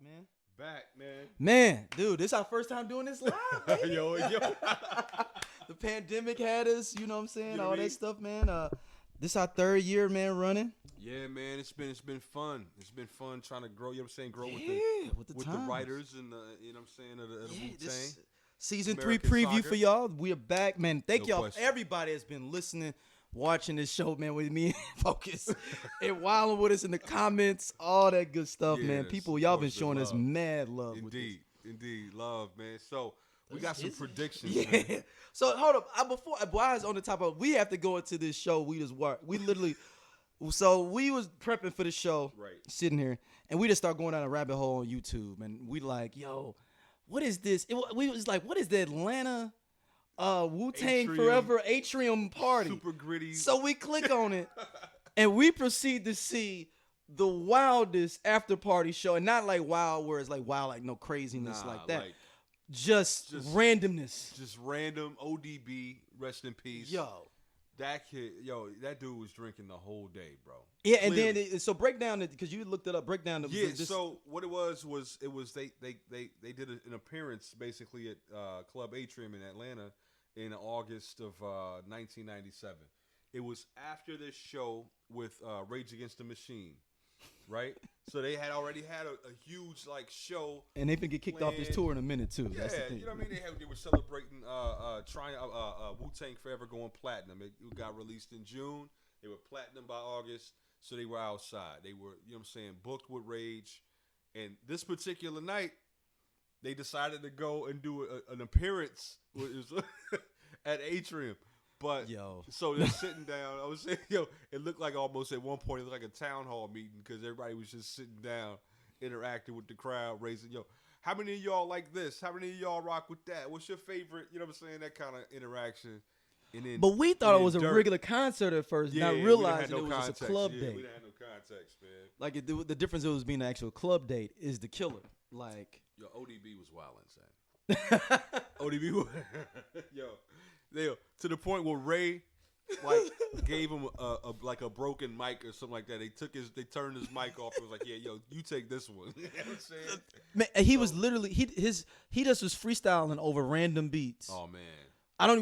man. Back, man. Man, dude, this our first time doing this live. yo. The pandemic had us, you know what I'm saying? You know all what I that mean? stuff, man. This our third year, man, running. Yeah, man. It's been fun. It's been fun trying to grow. You know what I'm saying? Grow with with the times. writers and the you know what I'm saying of the Wu-Tang. This season American 3 preview Saga. for y'all. We are back, man. Thank No y'all. question. Everybody has been listening, watching this show, man, with me and Focus and wilding with us in the comments, all that good stuff, man. Yes, People, of y'all course, been the showing us love. mad love with this. Indeed, love, man. So we got some Is it? predictions. Yeah. Man. So hold up. While I was on the top of, we have to go into this show. We just work. We literally. So we was prepping for the show, Right. sitting here, and we just start going down a rabbit hole on YouTube, and we like, yo, what is this? We was like, what is the Atlanta Wu-Tang Atrium. Forever Atrium Party? Super gritty. So we click on it, and we proceed to see the wildest after party show, and not like wild where it's like wild, like no craziness like that. Just randomness. Just random ODB. Rest in peace. Yo. That kid, that dude was drinking the whole day, bro. Yeah, and Clearly. then so break down it because you looked it up. Break down the So what it was they did an appearance basically at Club Atrium in Atlanta in August of 1997. It was after this show with Rage Against the Machine, right? So they had already had a huge like show, and they can get kicked off this tour in a minute too. Yeah, That's the thing. you know what I mean. They were celebrating Wu-Tang Forever going platinum. It got released in June. They were platinum by August, so they were outside. They were, you know what I'm saying, booked with Rage. And this particular night, they decided to go and do an appearance at Atrium. But so they're sitting down. I was saying, it looked like almost at one point it looked like a town hall meeting because everybody was just sitting down, interacting with the crowd, raising how many of y'all like this? How many of y'all rock with that? What's your favorite? You know what I'm saying? That kind of interaction. And then, but we thought it was a regular concert at first, not realizing it was just a club date. We didn't have no context, man. Like the difference it was being an actual club date is the killer. Like ODB was wild insane. ODB was to the point where Ray like gave him a broken mic or something like that. They turned his mic off. It was like, you take this one. You know what I'm saying? Man, he was literally he just was freestyling over random beats. Oh man.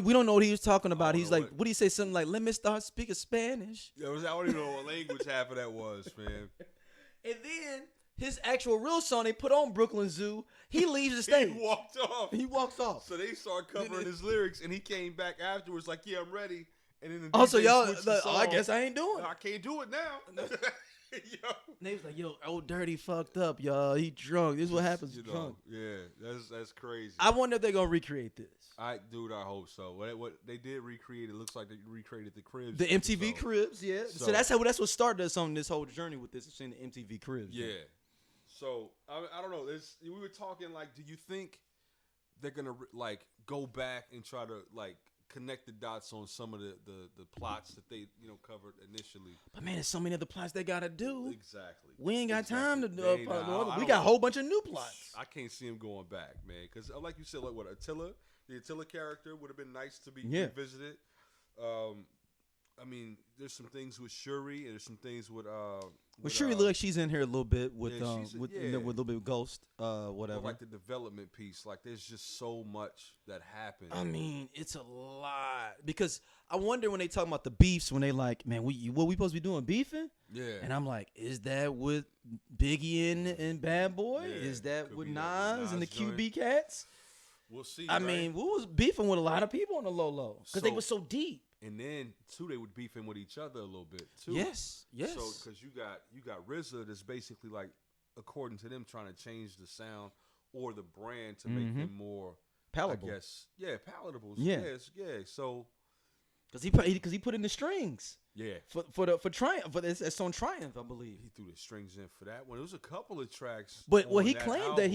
We don't know what he was talking about. He's like, what do you say? Something like, let me start speaking Spanish. I don't even know what language half of that was, man. And then his actual real song they put on Brooklyn Zoo, he leaves the stage. He walks off. So they start covering his lyrics, and he came back afterwards like, yeah, I'm ready. And then also, y'all, I guess I ain't doing it. I can't do it now. And they was like, old Dirty fucked up, y'all. He drunk. This is what happens drunk. Yeah, that's crazy. I wonder if they're going to recreate this. I hope so. What they did recreate, it looks like they recreated the Cribs. The MTV Cribs, yeah. So that's what started us on this whole journey with this, seeing the MTV Cribs. Yeah. So I don't know. We were talking like, do you think they're gonna like go back and try to like connect the dots on some of the plots that they covered initially? But man, there's so many other plots they gotta do. Exactly. We ain't got time to do. We got a whole bunch of new plots. I can't see him going back, man. Because like you said, like Attila, the Attila character would have been nice to be revisited. I mean, there's some things with Shuri, and there's some things with Shuri looks like she's in here a little bit with with a little bit of Ghost, whatever. Like the development piece, like there's just so much that happened. I mean, it's a lot because I wonder when they talk about the beefs when they like, man, we supposed to be doing beefing? Yeah. And I'm like, is that with Biggie and Bad Boy? Yeah, is that with Nas and the QB Cats? We'll see. I mean, we was beefing with a lot of people on the low because they were so deep. And then too, they would beefing with each other a little bit too. Yes. So because you got RZA that's basically like, according to them, trying to change the sound or the brand to make them more palatable. I guess, palatable. Yeah. So because he put in the strings. Yeah. For Triumph, for it's on Triumph, I believe. He threw the strings in for that one. It was a couple of tracks. But he claimed that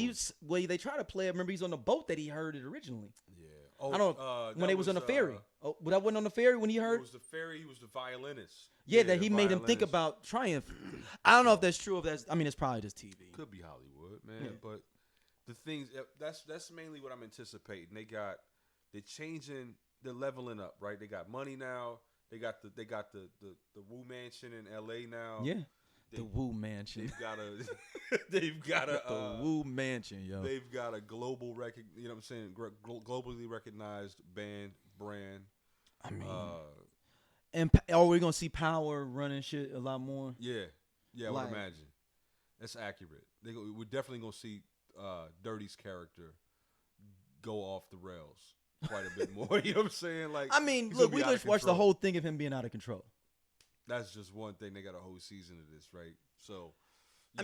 they tried to play it. Remember, he's on the boat that he heard it originally. Yeah. I don't when they was on the ferry. But that wasn't on the ferry when he heard. It was the ferry. He was the violinist. Yeah, that he made him think about Triumph. I don't know if that's true. It's probably just TV. Could be Hollywood, man. Yeah. But the things that's mainly what I'm anticipating. They're changing. They're leveling up, right? They got money now. They got the Wu Mansion in L.A. now. Yeah. The Wu Mansion. They've got a the Wu Mansion, yo. They've got a global you know what I'm saying, globally recognized brand. I mean, and are we gonna see Power running shit a lot more? Yeah, I would imagine. That's accurate. We're definitely gonna see Dirty's character go off the rails quite a bit more. You know what I'm saying? Like, I mean, look, we just watched the whole thing of him being out of control. That's just one thing. They got a whole season of this, right? So, were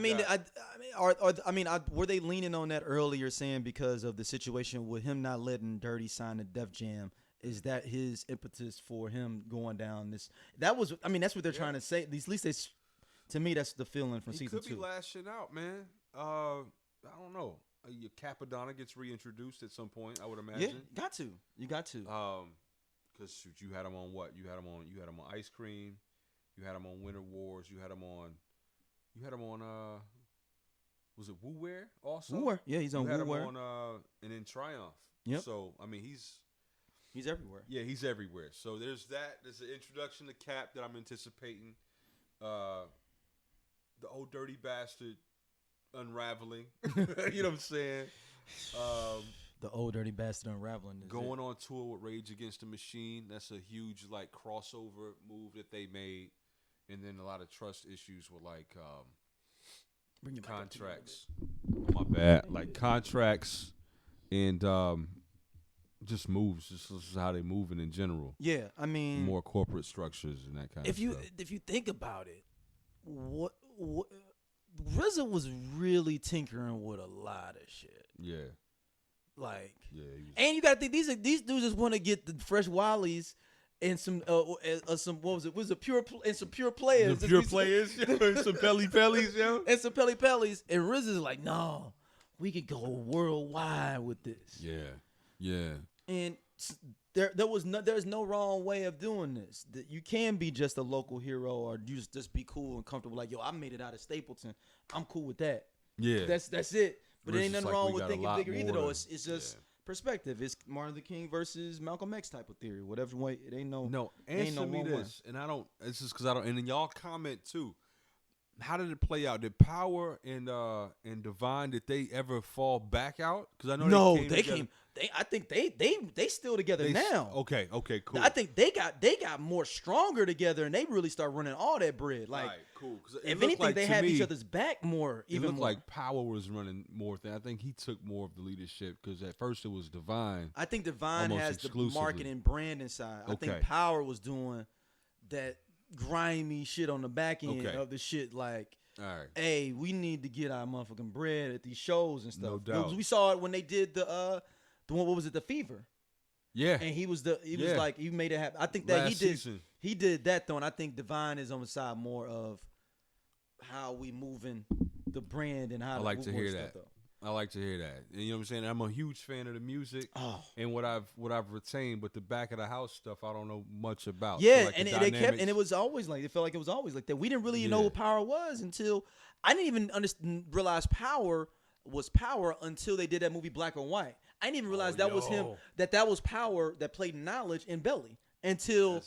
they leaning on that earlier, saying because of the situation with him not letting Dirty sign the Def Jam? Is that his impetus for him going down this? That was, I mean, that's what they're trying to say. At least to me, that's the feeling from season 2. He could be lashing out, man. I don't know. Your Cappadonna gets reintroduced at some point, I would imagine. Yeah, you got to. Because shoot, you had him on what? You had him on Ice Cream. You had him on Winter Wars. You had him on. Was it Wu Wear also? Wu Wear, yeah, he's on Wu Wear. You had him on and then Triumph. Yep. So I mean, he's everywhere. Yeah, he's everywhere. So there's that. There's an introduction to Cap that I'm anticipating. The old dirty bastard unraveling. You know what I'm saying? The old dirty bastard unraveling. Going on tour with Rage Against the Machine. That's a huge like crossover move that they made. And then a lot of trust issues with like contracts. My bad. Like contracts and just moves. Just how they moving in general. Yeah, I mean more corporate structures and that kind of stuff. If you think about it, what RZA was really tinkering with a lot of shit. Yeah. Like, and you gotta think these dudes just want to get the fresh Wallies and some what was it? Was it pure and some pure players? Some pure players, and some Pelly Pellies, yo. And some Pelly Pellies. And RZA's like, no, we could go worldwide with this. Yeah. And there's no wrong way of doing this. That you can be just a local hero or you just be cool and comfortable. Like, yo, I made it out of Stapleton. I'm cool with that. Yeah. That's it. But there ain't nothing wrong with thinking bigger either, though. It's just perspective. It's Martin Luther King versus Malcolm X type of theory. Whatever way, it ain't no. Answer me this, and I don't. It's just because I don't. And then y'all comment too. How did it play out? Did Power and Divine, did they ever fall back out? Because I know they came. I think they still together now. Okay, cool. I think they got more stronger together, and they really start running all that bread. Like, all right, cool. If anything, like, they have each other's back more. It looked like Power was running more thing. I think he took more of the leadership because at first it was Divine. I think Divine has the marketing brand inside. I think Power was doing that grimy shit on the back end of the shit. Like, all right, hey, we need to get our motherfucking bread at these shows and stuff. No doubt. We saw it when they did the one, what was it, the Fever? Yeah. And he was like, he made it happen. I think that he did that though, and I think Divine is on the side more of how we moving the brand and how I like to hear that. Though. I like to hear that. And you know what I'm saying? I'm a huge fan of the music and what I've retained, but the back of the house stuff I don't know much about. Yeah, so like and it was always like, it felt like it was always like that. We didn't really know what Power was until I didn't even realize Power was Power until they did that movie Black and White. I didn't even realize that was him, that was Power that played Knowledge in Belly. Until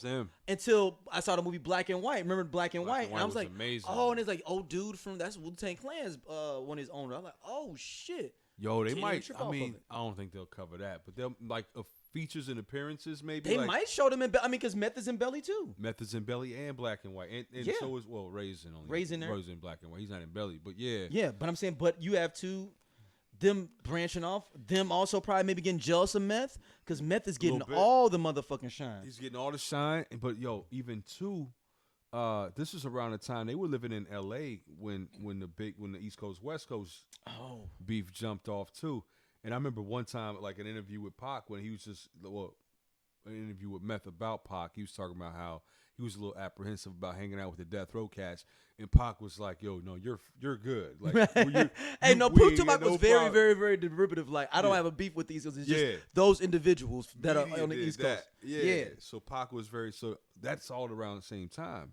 I saw the movie Black and White. Remember Black and White? And I was like, amazing. Oh, and it's like, old dude from that's Wu-Tang Clan's one of his owners. I'm like, oh shit. Yo, they might. I mean, I don't think they'll cover that, but they'll like features and appearances maybe. They might show them in. Because Meth is in Belly too. Meth is in Belly and Black and White, and so is Raisin only. Raisin there. Raisin Black and White. He's not in Belly, but yeah. Yeah, but I'm saying, but you have them branching off, them also probably maybe getting jealous of Meth because Meth is getting all the motherfucking shine. He's getting all the shine, but yo, even too, this is around the time they were living in L.A. when the East Coast West Coast beef jumped off too. And I remember one time, like an interview with Pac when he was an interview with Meth about Pac. He was talking about how he was a little apprehensive about hanging out with the Death Row cats, and Pac was like, "Yo, no, you're good." Like, Proof to Mac was very, very, very derivative. Like, I don't have a beef with these. It's just those individuals that are on the East Coast. Yeah. So Pac was so that's all around the same time.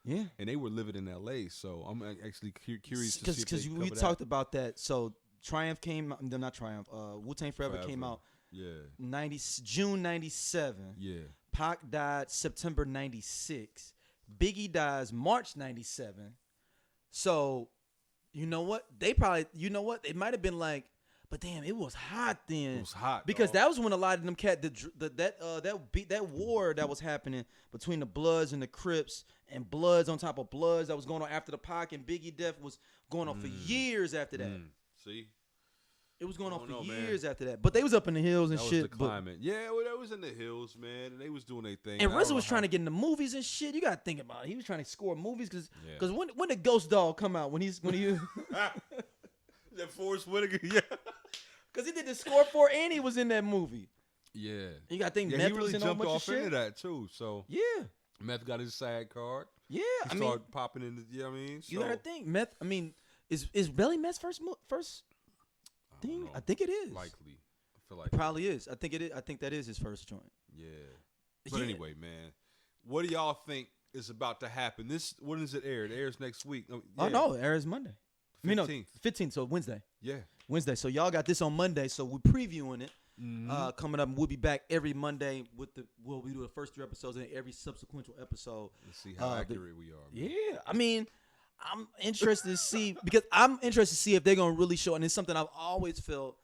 Yeah, and they were living in L.A. So I'm actually curious to see because we talked about that. So Triumph came, not Triumph. Wu-Tang Forever came out. Yeah, June '97. Yeah. Pac died September '96. Biggie dies March '97. So, you know what? It might have been like, but damn, it was hot then. It was hot because dog. that was when a lot of them that war that was happening between the Bloods and the Crips and Bloods on top of Bloods that was going on after the Pac and Biggie death was going on for years after that. See, it was going on for years after that. But they was up in the hills and that shit. Was the climate. Yeah, well, that was in the hills, man, and they was doing their thing. And RZA was trying to get into movies and shit. You gotta think about it. He was trying to score movies because when did Ghost Dog come out? When he that Forrest Whitaker, yeah. Because he did the score for and he was in that movie. Yeah. You got to think Meth he really was in jumped all off into that, too. So yeah. Meth got his SAG card. Yeah. He started popping in, you know what I mean? So, you got to think. Meth, I mean, is Belly Meth's first thing? I think it is. Likely. I feel like it probably is. I think it is. I think that is his first joint. Yeah. But anyway, man, what do y'all think is about to happen? When does it air? It airs next week. Oh, no. It airs Monday. 15th. I mean, no, 15th, so Wednesday. Yeah. Wednesday. So y'all got this on Monday, so we're previewing it. Coming up, we'll be back every Monday we do the first 3 episodes and every subsequent episode. Let's see how accurate we are. Man. Yeah. I mean, I'm interested to see if they're going to really show, and it's something I've always felt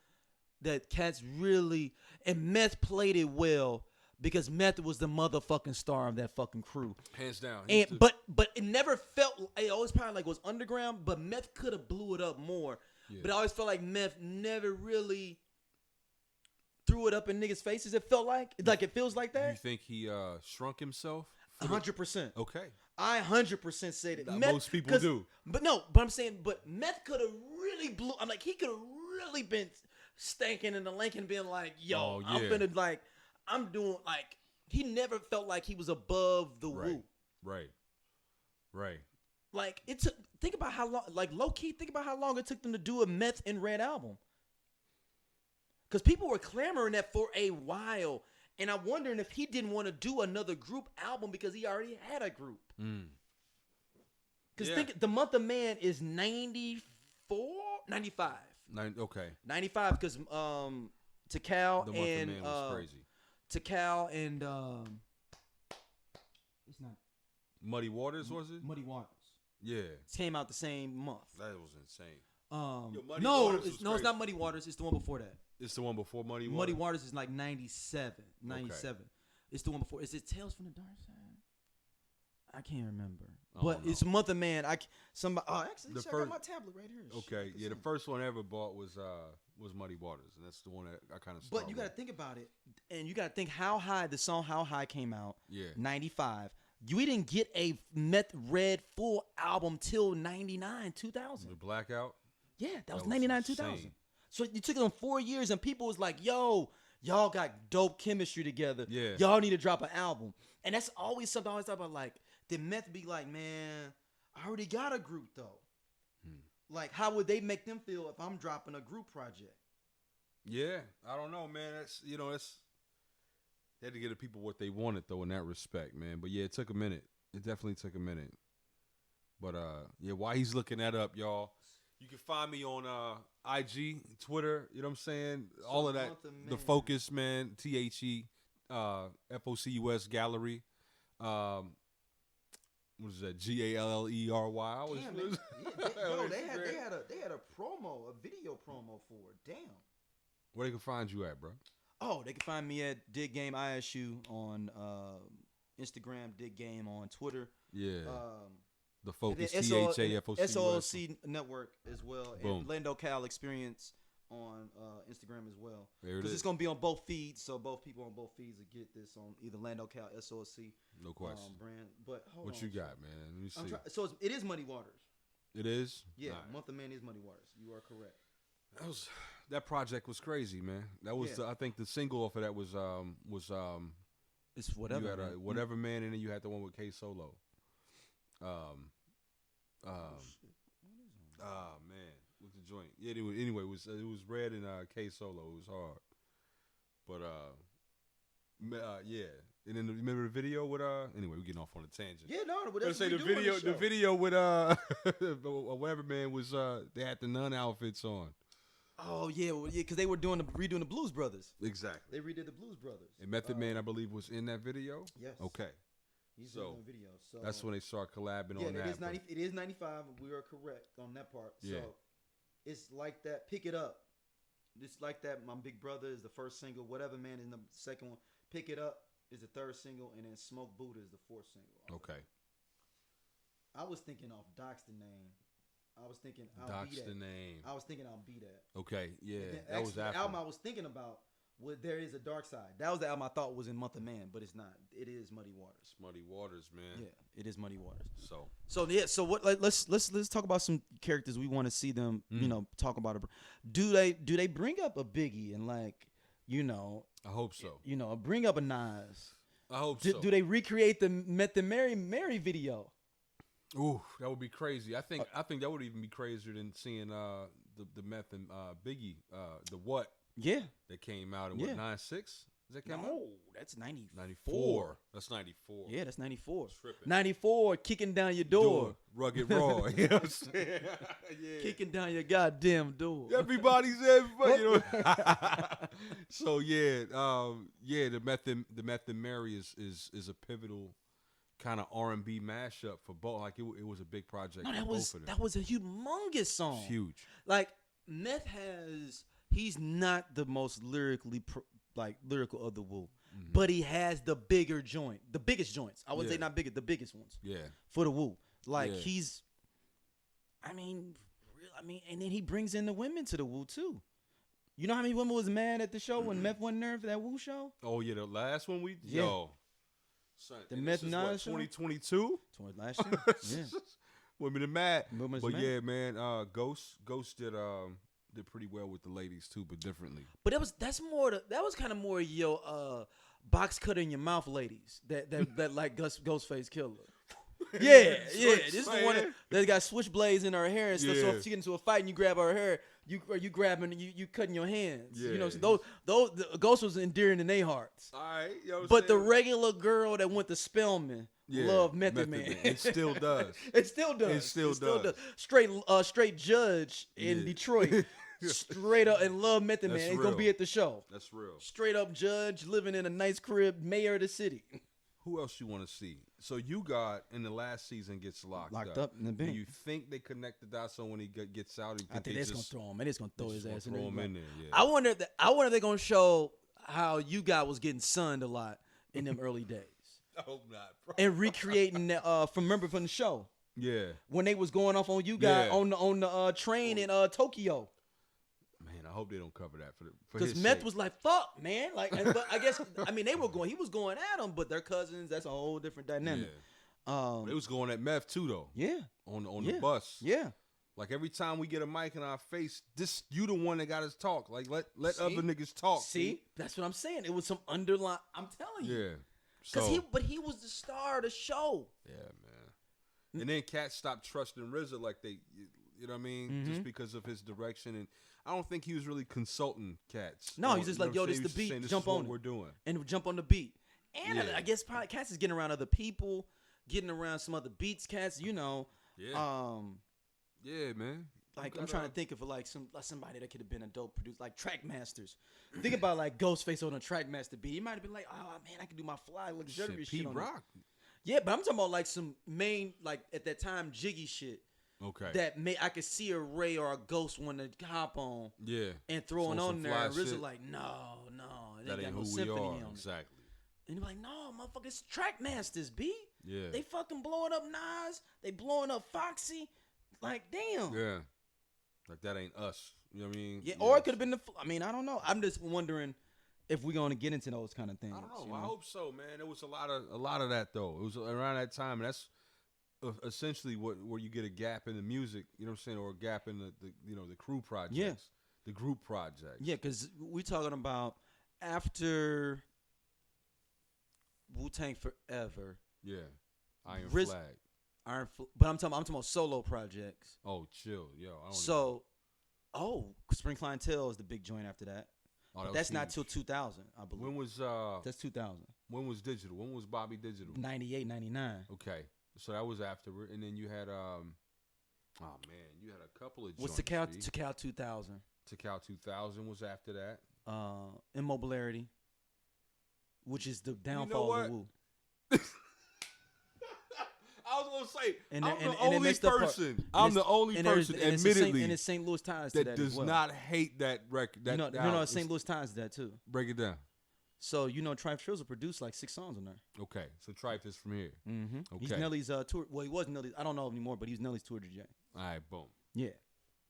that cats really, and Meth played it well. Because Meth was the motherfucking star of that fucking crew, hands down. And but it never felt. It always probably like was underground. But Meth could have blew it up more. Yeah. But I always felt like Meth never really threw it up in niggas' faces. It felt like it feels like that. You think he shrunk himself? 100%. Okay. I 100% say that. Most people do. But I'm saying, Meth could have really blew. I'm like, he could have really been stanking in the link and being like, yo, I'm finna like. I'm doing like he never felt like he was above the Wu. Right. Like it took. Think about how long. Like low key. Think about how long it took them to do a Meth and Red album. Because people were clamoring that for a while, and I'm wondering if he didn't want to do another group album because he already had a group. Because think the Month of Man is 94, 95. 95 because Tikal the and Month of Man was crazy. Tikal and it's not Muddy Waters, was it? Muddy Waters. Yeah. It came out the same month. That was insane. It's not Muddy Waters. It's the one before that. It's the one before Muddy Waters? Muddy Waters is like 97. Okay. It's the one before. Is it Tales from the Dark Side? I can't remember. But it's Month of Man. Actually, I got my tablet right here. Okay, yeah, the first one I ever bought was Muddy Waters, and that's the one that I kind of. But you got to think about it, and you got to think how high the song "How High" came out. Yeah, 95. We didn't get a Meth Red full album till 99, 2000. The Blackout. Yeah, that was 99, 2000. So you took it on 4 years, and people was like, "Yo, y'all got dope chemistry together. Yeah, y'all need to drop an album." And that's always something I always thought about. Like, did Meth be like, "Man, I already got a group though." Like, how would they make them feel if I'm dropping a group project? Yeah, I don't know, man. They had to give the people what they wanted, though, in that respect, man. But yeah, it took a minute. It definitely took a minute. But yeah, while he's looking that up, y'all, you can find me on IG, Twitter. You know what I'm saying? So all of that. The Focus, man. FOCUS Gallery. What is that? GALLERY? They had a promo, a video promo for it. Damn. Where they can find you at, bro? Oh, they can find me at Dig Game ISU on Instagram, Dig Game on Twitter. Yeah. The Focus, THAFOC. SOLC Network as well. Boom. And Lando Cal Experience on Instagram as well. Because it's going to be on both feeds, so both people on both feeds will get this on either Lando Cal, SOLC. No question. Brand. But hold what on. you got, man? Let me see. So it is Muddy Waters. It is? Yeah, Month of Man is Muddy Waters. You are correct. That project was crazy, man. That was I think the single off of that was it's Whatever. You had a Whatever Man, and then you had the one with K Solo. Man, with the joint. Yeah, anyway, it was Red and K Solo. It was hard, but yeah. And then remember the video with Anyway, we're getting off on a tangent. Yeah, no, but let's say the video with Whatever Man was they had the nun outfits on. Oh yeah, because they were redoing the Blues Brothers. Exactly. They redid the Blues Brothers. And Method Man, I believe, was in that video. Yes. Okay. He's so in the video. So that's when they start collabing on that. It is 95. We are correct on that part. Yeah. So it's like that. Pick It Up. It's like that. My Big Brother is the first single. Whatever Man is the second one. Pick It Up is the third single, and then Smoke Buddha is the fourth single. Okay. I was thinking off Doc's the name. I was thinking Doc's the name. I was thinking I'll Be That. Okay, yeah, that actually, was after. The album I was thinking about was There Is a Dark Side. That was the album I thought was in Month of Man, but it's not. It is Muddy Waters. It's Muddy Waters, man. Yeah, it is Muddy Waters. So yeah. So what? Let's talk about some characters we want to see them. You know, talk about it. Do they bring up a Biggie and like, you know? I hope so. You know, bring up a Nas. I hope so. Do they recreate the Met the Mary video? Ooh, that would be crazy. I think that would even be crazier than seeing the Meth and Biggie the What that came out in what 96? Does that come out? No, that's 94. 94. That's 94. Yeah, that's 94. Tripping. 94, kicking down your door. Rugged Raw. You know what I'm saying? Yeah. Kicking down your goddamn door. Everybody's everybody. You know? So the Meth and Mary is a pivotal kind of R&B mashup for both. Like it was a big project. No, for both of them. that was a humongous song. It's huge. Like Meth he's not the most lyrical of the Wu, but he has the biggest joints. I would say not bigger, the biggest ones. Yeah. For the Wu, like he's, I mean, and then he brings in the women to the Wu too. You know how many women was mad at the show when Meth wasn't there for that Wu show? Oh yeah, the last one son, the Meth 9 show? 2022? Last year? Yeah. Women are mad. Women's but mad. yeah, man, Ghost did pretty well with the ladies too, but differently. But that was kind of more box cut in your mouth ladies that like Ghostface Killah. Yeah. This is the one that got switchblades in her hair and stuff. So if she get into a fight and you grab her hair, you grabbing you cutting your hands. Yeah. You know, so those the Ghost was endearing in their hearts. All right, you know what I'm but saying? the regular girl that went to Spelman loved Method Man. It still does. It still does. Straight judge in Detroit. Straight up and love Method Man. He's gonna be at the show. That's real. Straight up judge living in a nice crib, mayor of the city. Who else you want to see? So you got in the last season gets locked up in the bank. Do you think they connect the dots on when he gets out? I think they're gonna throw him. They're just gonna throw his ass in there. Yeah. I wonder if they're gonna show how you guy was getting sunned a lot in them early days. I hope not, bro. And recreating that from the show. Yeah. When they was going off on you guys on the train in Tokyo. Man, I hope they don't cover that for because Meth was like, "Fuck, man!" Like, but I guess they were going. He was going at them, but they're cousins. That's a whole different dynamic. Yeah. It was going at Meth too, though. Yeah. On the bus. Yeah. Like every time we get a mic in our face, you the one that got us talk. Like let other niggas talk. See, that's what I'm saying. It was some underlying. I'm telling you. Yeah. Because he was the star of the show. Yeah, man. And then cats stopped trusting RZA like they, you know what I mean, just because of his direction. And I don't think he was really consulting cats. No, he's just like, yo, this is the beat. Saying, jump on what we're doing. And jump on the beat. And I guess probably cats is getting around other people, getting around some other beats. Cats, you know. Yeah. Yeah, man. Like I'm trying to think of like somebody that could have been a dope producer, like Trackmasters. Think about like Ghostface on a Trackmaster beat. He might have been like, oh man, I can do my fly luxurious shit on Rock. Yeah, but I'm talking about like some main, like at that time, jiggy shit. Okay. That I could see a Ray or a Ghost want to hop on. Yeah. And throwing on there. And RZA shit. like, no, that ain't got no who symphony we are. on Exactly. It. And you're like, no, motherfuckers, Trackmasters, B. Yeah. They fucking blowing up Nas. They blowing up Foxy. Like, damn. Yeah. Like that ain't us. You know what I mean? Yeah. Or it could have been I don't know. I'm just wondering if we're gonna get into those kind of things. I don't know. I hope so, man. There was a lot of that though. It was around that time, and that's essentially where you get a gap in the music. You know what I'm saying, or a gap in the crew projects. Yeah. The group projects. Yeah, because we talking about after Wu-Tang Forever. Yeah. Iron Flag. But I'm talking about solo projects. Oh, chill, yo. Spring Clientele is the big joint after that. Oh, but that's not till 2000, I believe. When was that's 2000. When was Digital? When was Bobby Digital? 98, 99. Okay, so that was afterward, and then you had you had a couple of. What's Takal 2000? Takal 2000 was after that. Immobilarity, which is the downfall of the Wu. gonna say. And I'm and the only person. I'm the only person, admittedly, and it's St. Louis ties to that that does as well. not hate that record. That St. Louis ties to that too. Break it down. So Trife Trills produced like 6 songs on there. Okay, so Trife is from here. Mm-hmm. Okay. He's Nelly's tour. Well, he was Nelly's. I don't know anymore, but he was Nelly's tour DJ. All right, boom. Yeah.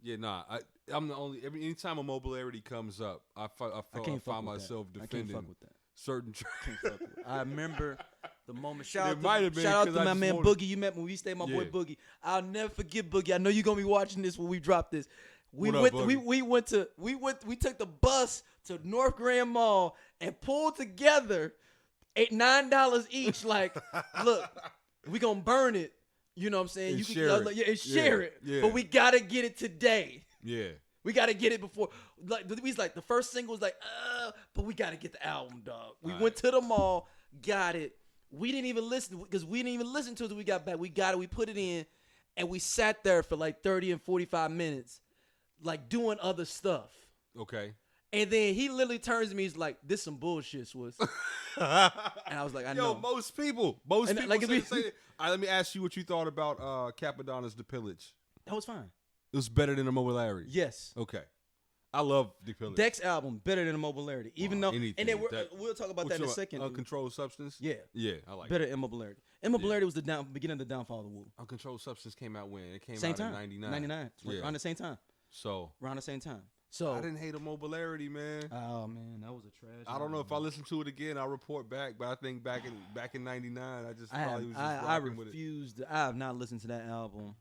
Yeah, nah. I'm the only. Anytime a mobilarity comes up, I find myself defending I can't fuck with that. certain tracks. I remember the moment. Shout out to my man Boogie. You met when we stayed. My boy Boogie. I'll never forget Boogie. I know you're gonna be watching this when we drop this. We took the bus to North Grand Mall and pulled together $9 each. Like, look, we gonna burn it. You know what I'm saying? And share it. Yeah. But we gotta get it today. Yeah. We gotta get it before. Like the first single was like, but we gotta get the album, dog. We went to the mall, got it. We didn't even listen because we didn't even listen to it until we got back. We got it. We put it in, and we sat there for like 30 and 45 minutes, like doing other stuff. Okay. And then he literally turns to me. He's like, "This some bullshit, Swiss." And I was like, "I know." Yo, most people say that. All right, let me ask you what you thought about Cappadonna's The Pillage. That was fine. It was better than the Mobilarity. Yes. Okay. I love The Pillage. Deck's album better than the Mobilarity, even though. And then we'll talk about that in a second. Uncontrolled Substance. Yeah. Yeah, I like better than Mobilarity. Immobilarity was the beginning of the downfall of the Wu. Uncontrolled Substance came out when? It came same out time. in 99. 99. Yeah. Around the same time. So. Around the same time. So I didn't hate a Mobilarity, man. Oh man, that was a trash. I don't know if I listen to it again, I'll report back. But I think back in '99, I refused. I have not listened to that album.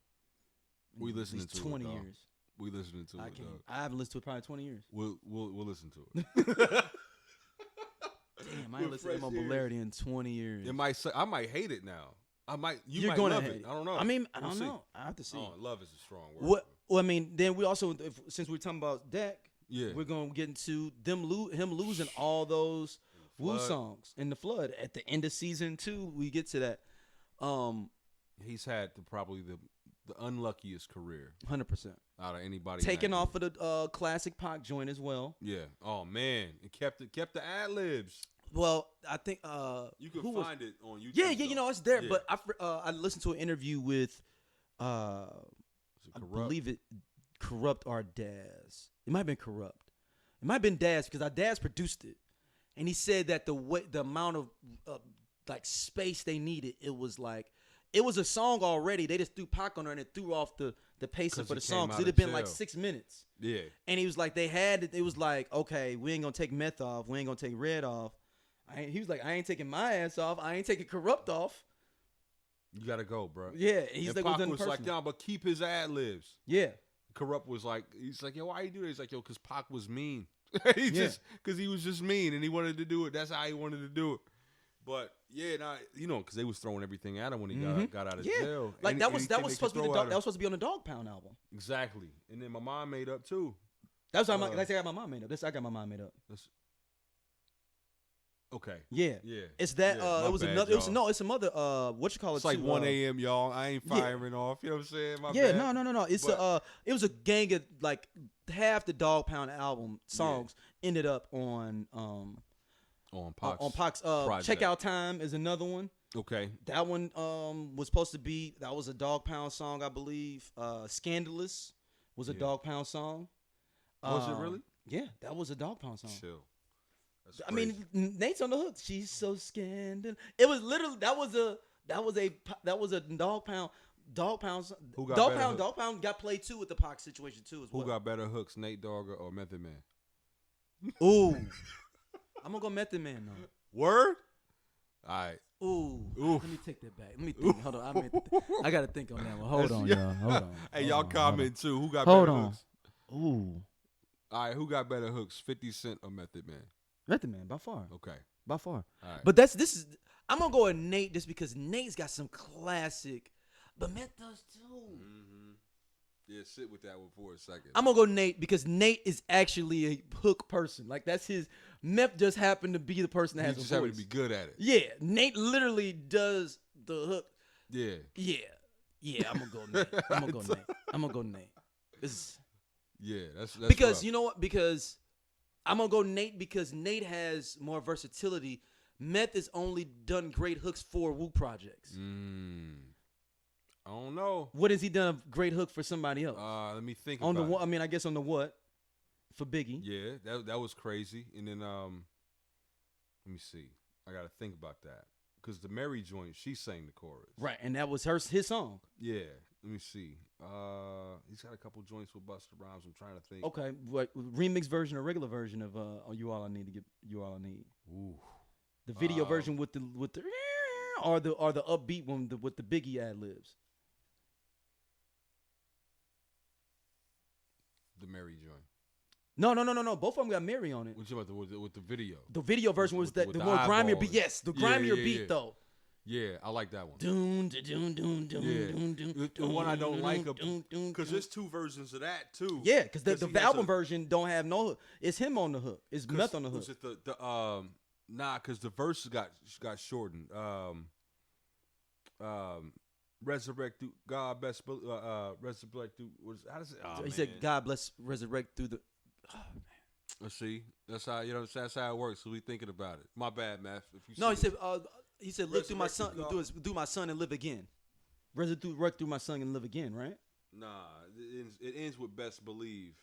We listening to 20 it, years. We listening to it. I haven't listened to it probably 20 years. We'll listen to it. Damn, I ain't listened to Mobilarity in 20 years. I might hate it now. You're might gonna love it. I don't know. I mean, I don't know. I have to see. Love is a strong word. Well, I mean, then we also, since we're talking about Deck, we're gonna get into him losing all those Wu songs in the flood at the end of season 2. We get to that. He's had probably the unluckiest career, 100% out of anybody. Taken off of the classic Pac joint as well. Yeah. Oh man, it kept the ad libs. Well, I think you can find it on YouTube. Yeah, it's there. Yeah. But I listened to an interview with I believe it Corrupt or Daz. It might have been Corrupt. It might have been Daz because our Daz produced it, and he said that the amount of like space they needed, it was a song already. They just threw Pac on there and it threw off the pacing for the song because it had been like 6 minutes. Yeah, and he was like, it was like, okay, we ain't gonna take Meth off, we ain't gonna take Red off. He was like, I ain't taking my ass off, I ain't taking Corrupt off. You gotta go, bro. Yeah, he's like, Pac was like, yo, but keep his ad libs. Yeah. Corrupt was like, he's like, yo, why you do that? He's like, yo, because Pac was mean. Because he was just mean and he wanted to do it. That's how he wanted to do it. But yeah, because they was throwing everything at him when he got out of jail. Like that was supposed to be on the Dog Pound album. Exactly. And then my mom made up too. That's what I got my mom made up. I got my mom made up. Okay. Yeah. Yeah. It's that. Yeah, it was bad, another. Y'all. It's some other. What you call it? It's like 1 a.m. Y'all. I ain't firing off. You know what I'm saying? My bad. No. It's It was a gang of like half the Dog Pound album songs ended up on Pac's. Checkout Time is another one. Okay. That one was supposed to be. That was a Dog Pound song, I believe. Scandalous was a Dog Pound song. Was it really? Yeah, that was a Dog Pound song. Chill. I mean, Nate's on the hook. She's so scandalous. It was literally that was a Dog Pound. Dog Pound got played too with the Pac situation too as well. Who got better hooks, Nate Dogg or Method Man? Ooh, I'm gonna go Method Man though. Word. All right. Ooh. Let me take that back. Let me think. Hold on. I gotta think on that one. Hold on, y'all. Hold on. Hey, y'all comment too. Who got better hooks? Ooh. All right. Who got better hooks, 50 Cent or Method Man? Method Man, by far. Okay. By far. All right. But I'm gonna go with Nate just because Nate's got some classic, but Meth does too. Mm-hmm. Yeah, sit with that one for a second. I'm gonna go Nate because Nate is actually a hook person. Like that's his. Meth just happened to be the person that has a voice. He just happened to be good at it. Yeah, Nate literally does the hook. Yeah. Yeah. I'm gonna go Nate. I'm gonna go Nate. That's because rough. You know what? Because I'm gonna go Nate because Nate has more versatility. Meth has only done great hooks for Wu projects. I don't know. What has he done a great hook for somebody else? Let me think on about the it. I mean, I guess on the what for Biggie. Yeah, that was crazy. And then let me see. I gotta think about that because the Mary joint, she sang the chorus. Right, and that was his song. Yeah. Let me see. He's got a couple joints with Busta Rhymes. I'm trying to think. Okay, what remix version or regular version of "You All I Need to Get You All I Need"? Ooh. The video version with the or the upbeat one with the Biggie ad libs. The Mary joint. No. Both of them got Mary on it. What you about with the video? The video version was with the the more grimier beat. eyeballs. Yes, the grimier beat though. Yeah, I like that one. Doom, doom, doom, doom, doom. The one I don't like because there's two versions of that too. Yeah, because the album version don't have no hook. It's him on the hook. It's Meth on the hook. Was it nah, because the verse got shortened. Resurrect through God best resurrect through how does it? Oh, he said God bless resurrect through the. Oh, man. Let's see. That's how that's how it works. So we thinking about it. My bad, Math. If you no, he said look through my son, do my son and live again. Resurrect through my son and live again, right? Nah, it ends with best believe.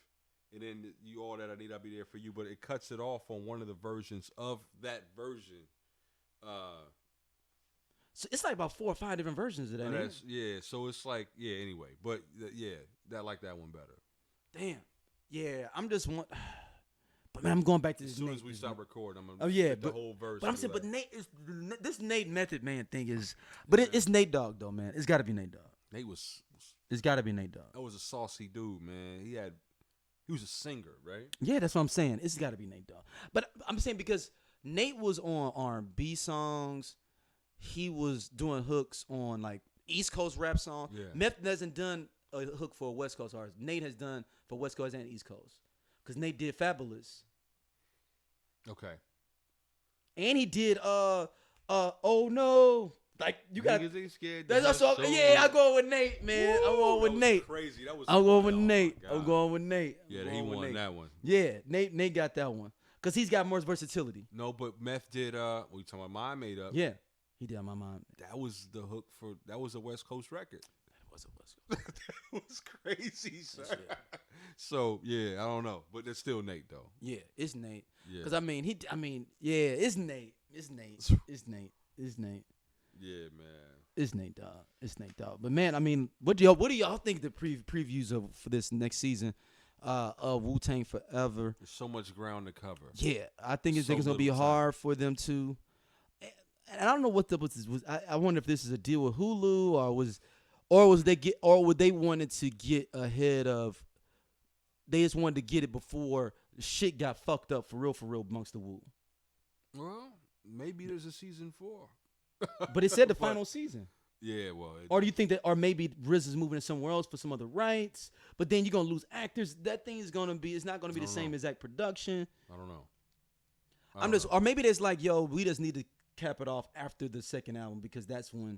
And then you all that I need, I'll be there for you. But it cuts it off on one of the versions of that version. So it's like about 4 or 5 different versions of that. Yeah, so it's like, yeah, anyway. But, yeah, I like that one better. Damn. Yeah, I'm just one. But, man, I'm going back to this. As soon as we stop recording, I'm going to the whole verse. But I'm saying, but Nate, this Nate Method Man thing is, but it's Nate Dogg, though, man. It's got to be Nate Dogg. Nate was. It's got to be Nate Dogg. That was a saucy dude, man. He was a singer, right? Yeah, that's what I'm saying. It's got to be Nate Dogg. But I'm saying because Nate was on R&B songs. He was doing hooks on like East Coast rap songs. Yeah. Meth hasn't done a hook for a West Coast artist. Nate has done for West Coast and East Coast. Because Nate did Fabulous. Okay. And he did Oh No. Like you got scared. That's also yeah, I'm going with Nate, man. I'm going with Nate. Crazy. That was I'm going with Nate. I'm going with Nate. Yeah, he won that one. Yeah, Nate got that one. Because he's got more versatility. No, but Meth did we talking about Mind Made Up. Yeah. He did My Mind. That was the hook that was a West Coast record. That was a West Coast. That was crazy, sir. So yeah, I don't know, but it's still Nate though. Yeah, it's Nate. Yeah. Because yeah, it's Nate. It's Nate. It's Nate. It's Nate. Yeah, man. It's Nate Dogg. It's Nate Dogg. But man, I mean, what do y'all think the previews of for this next season of Wu-Tang Forever? There's so much ground to cover. Yeah, I think it's gonna be hard for them to. And I don't know what was. I wonder if this is a deal with Hulu or would they wanted to get ahead of. They just wanted to get it before shit got fucked up for real amongst the Wu. Well, maybe there's a season 4. But it said the final season. Yeah, well. Or do you think that, or maybe Riz is moving to somewhere else for some other rights? But then you're gonna lose actors. That thing is gonna be. It's not gonna be the same exact production. I don't know. Or maybe there's like, yo, we just need to cap it off after the second album because that's when.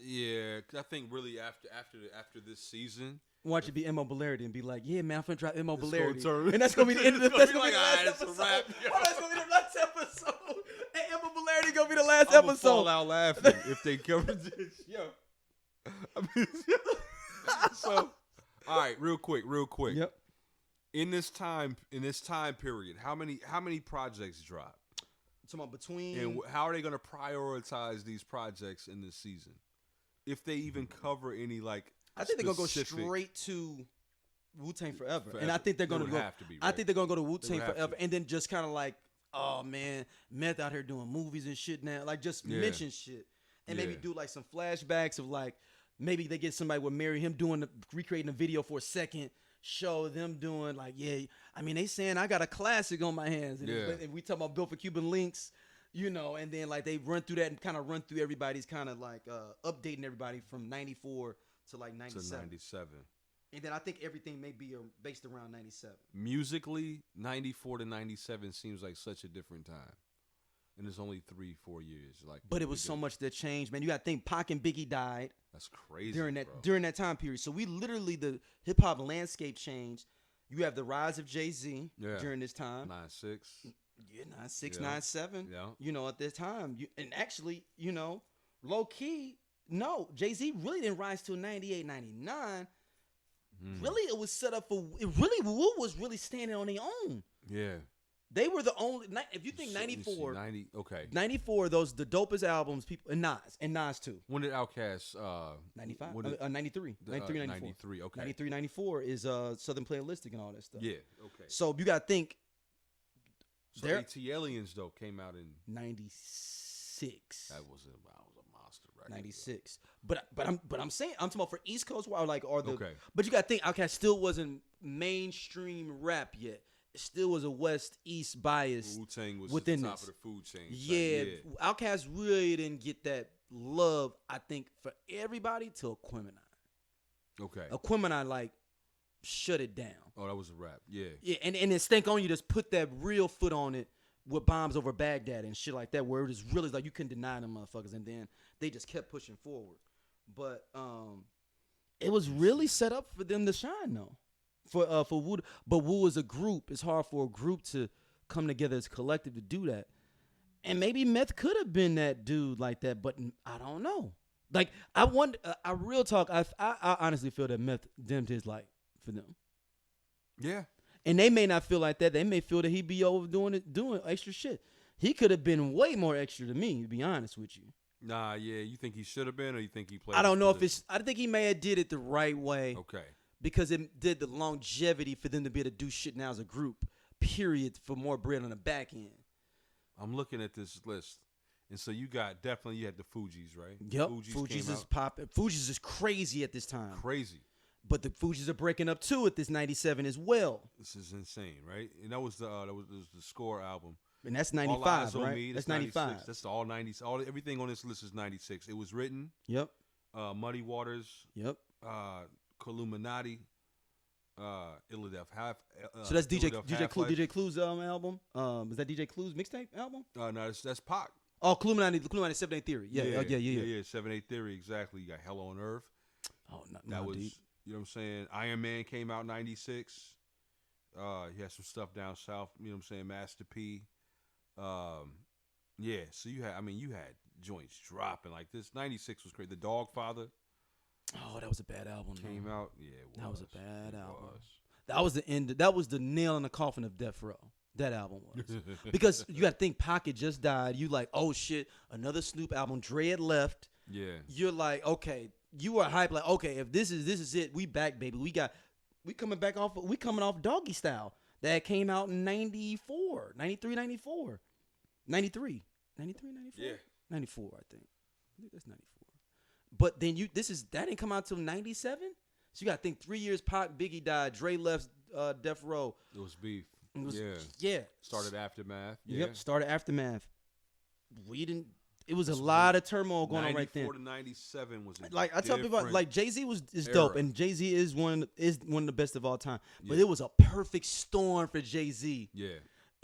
Yeah, I think really after this season. Watch it be immobility and be like, yeah, man, I'm finna try immobility. And that's gonna be the end of the that's gonna be be the last episode. That's gonna be the last episode. Hey, immobility gonna be the last I'm episode. Fall out laughing if they cover this. Yo. I mean, so, all right, real quick. Yep. In this time period, how many projects drop? Talking about between. And how are they going to prioritize these projects in this season? If they even cover any like. I think they're gonna go straight to Wu-Tang Forever. And I think they're gonna go. Have to be, right? I think they're gonna go to Wu-Tang Forever, and then just kind of like, oh man, Meth out here doing movies and shit now. Like just mention shit, and maybe do like some flashbacks of like maybe they get somebody with Mary him recreating a video for a second. Show them doing like, yeah. I mean, they saying I got a classic on my hands, and we talk about Built for Cuban Links. And then like they run through that and kind of run through everybody's kind of like updating everybody from 94 to like 97. And then I think everything may be based around 97. Musically, 94 to 97 seems like such a different time. And it's only 3-4 years. But it was so much that changed, man. You got to think Pac and Biggie died. That's crazy, during that time period. So we literally, the hip-hop landscape changed. You have the rise of Jay-Z during this time. 9-6. Yeah, 9-6, 9-7. Yeah. At this time. And actually, low-key, no, Jay-Z really didn't rise till 98, 99. Really, it was set up for. Wu was really standing on their own. Yeah. They were the only. If you think 94, 90, okay. 94, those the dopest albums. People and Nas too. When did Outkast? 95, 93, 93, 94. 93, okay. 93, 94 is Southern Playalistic and all that stuff. Yeah, okay. So you got to think. So AT Aliens though came out in 96. That was a monster record. 96. But I'm saying I'm talking about for East Coast or the. Okay. But you got to think Outkast still wasn't mainstream rap yet. It still was a West East bias. Wu-Tang was within at the top this. of the food chain. Yeah, Outkast really didn't get that love. I think for everybody till Aquemini. Okay. Aquemini shut it down. Oh, that was a rap. Yeah. Yeah, and then Stank On You just put that real foot on it with Bombs Over Baghdad and shit like that, where it was really you couldn't deny them motherfuckers, and then they just kept pushing forward. But it was really set up for them to shine though. For Wu, but Wu as a group, it's hard for a group to come together as a collective to do that. And maybe Meth could have been that dude like that, but I don't know. I wonder. I real talk. I honestly feel that Meth dimmed his light for them. Yeah. And they may not feel like that. They may feel that he be doing extra shit. He could have been way more extra than me, to be honest with you. Nah, yeah. You think he should have been, or you think he played? I don't know if it's. I think he may have did it the right way. Okay. Because it did the longevity for them to be able to do shit now as a group, period, for more bread on the back end. I'm looking at this list. And so you had the Fugees, right? Yep. Fugees is popping. Fugees is crazy at this time. Crazy. But the Fugees are breaking up too at this 97 as well. This is insane, right? And that was the Score album. And that's 95, right? That's 95. That's all 90s. Everything on this list is 96. It was written. Yep. Muddy Waters. Yep. Illuminati, Illa Def Half. So that's DJ Clue's album. Is that DJ Clue's mixtape album? No, that's Pac. Oh, Illuminati 7 8 Theory. Yeah. 7 8 Theory, exactly. You got Hell on Earth. Oh, that was, you know what I'm saying? Iron Man came out 96. He had some stuff down south. You know what I'm saying? Master P. Yeah. So you had joints dropping like this. 96 was great. The Dogfather. Oh, that was a bad album. Came out, yeah. That was a bad album. That was the end. That was the nail in the coffin of Death Row. That album was because you got to think Pocket just died. You like, oh shit, another Snoop album. Dre had left. Yeah. You're like, okay, you were hyped. Like, okay, if this is it, we back, baby. We coming off Doggy Style that came out in 94, 93, 94, 93, 93, 94, yeah, 94. I think that's 94. But then that didn't come out till 97. So you got to think 3 years Pac, Biggie died, Dre left Death Row. It was beef. Yeah. Started Aftermath. Yeah. Yep. Started Aftermath. It was a lot of turmoil going on right then. 94 to 97 was I tell people Jay-Z is era. dope, and Jay-Z is one of the best of all time. But it was a perfect storm for Jay-Z. Yeah.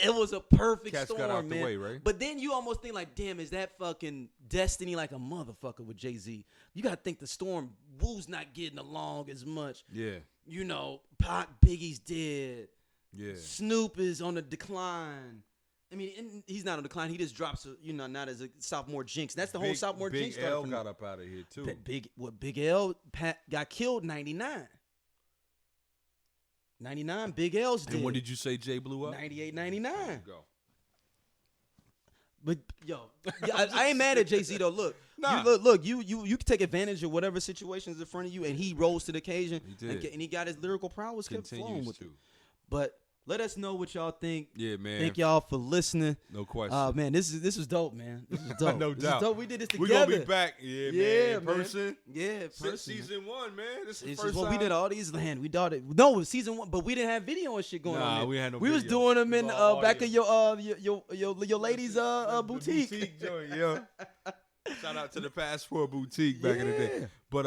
It was a perfect Cats storm, got out man. the way, right? But then you almost think damn, is that fucking destiny like a motherfucker with Jay-Z? You gotta think the storm. Wu's not getting along as much. Yeah. You know, Pac, Biggie's dead. Yeah. Snoop is on the decline. I mean, he's not on the decline. He just drops, not as a sophomore jinx. That's the whole sophomore jinx. Big L got up out of here too. Big L got killed 99. 99, Big L's dead. And when did you say Jay blew up? 98, 99. There you go. But I ain't mad at Jay-Z though. Look, you can take advantage of whatever situations in front of you, and he rose to the occasion. He did. And he got his lyrical prowess kept flowing with it. to. But let us know what y'all think. Yeah, man. Thank y'all for listening. No question. Man, this was dope, man. This was dope. No This doubt. is dope. We did this together. We're gonna be back. Yeah, man. Man. Person. Yeah, person. Season 1, man. This is the This first is what time. we did all these land. We thought it. No, season 1, but we didn't have video and shit going on. Nah, we had no We was video. doing them in It was all back of audio. your ladies boutique. Boutique joint, yeah. Shout out to the Passport Boutique back in the day. But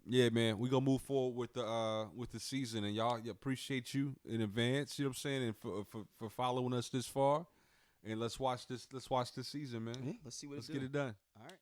yeah, man, we gonna move forward with the season, and y'all appreciate you in advance. You know what I'm saying, and for following us this far. And let's watch this season, man. Yeah, let's see what let's get it done. All right.